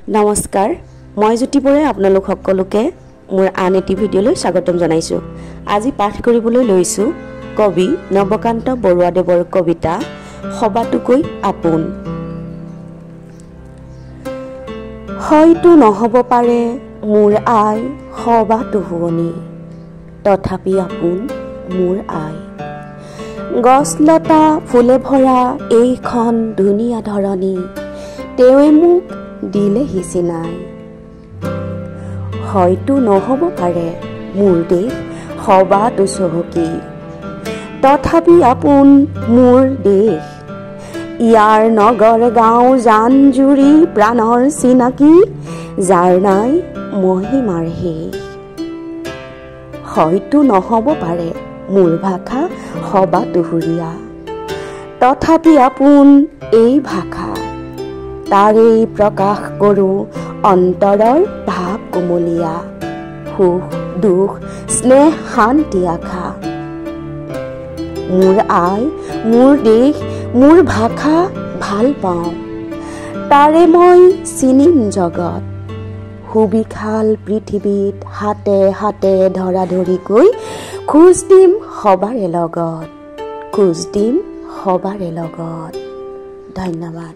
নমস্কাৰ মই জ্যোতি বৰাই আপোনালোক সকলোকে মোৰ আন এটি ভিডিঅ'লৈ স্বাগতম জনাইছো। আজি পাঠ কৰিবলৈ লৈছো কবি নৱকান্ত বৰুৱাদেৱৰ কবিতা সবাতোকৈ আপোন। হয়তো নহব পাৰে মোৰ আই সবাতো শুৱনি, তথাপি আপোন মোৰ আই। গছলতা ফুলে ভৰা এইখন ধুনীয়া ধৰণী, তেৱে মোক দিলেহি চিনাই। হয়তো নহব পাৰে মোৰ দেশ সবাতো চহকী, তথাপি আপোন মোৰ দেশ। ইয়াৰ নগৰ গাঁও জান জুৰি প্ৰাণৰ চিনাকি, যাৰ নাই মহিমাৰ শেষ। হয়তো নহব পাৰে মোৰ ভাষা সবাতো সুৰীয়া, তথাপি আপোন এই ভাষা। তাৰেই প্ৰকাশ কৰোঁ অন্তৰৰ ভাৱ কোমলীয়া, সুখ দুখ স্নেহ শান্তি আশা। মোৰ আই মোৰ দেশ মোৰ ভাষা ভাল পাওঁ, তাৰে মই চিনিম জগত। সুবিশাল পৃথিৱীত হাতে হাতে ধৰা ধৰিকৈ খোজ দিম সবাৰে লগত, খোজ দিম সবাৰে লগত। ধন্যবাদ।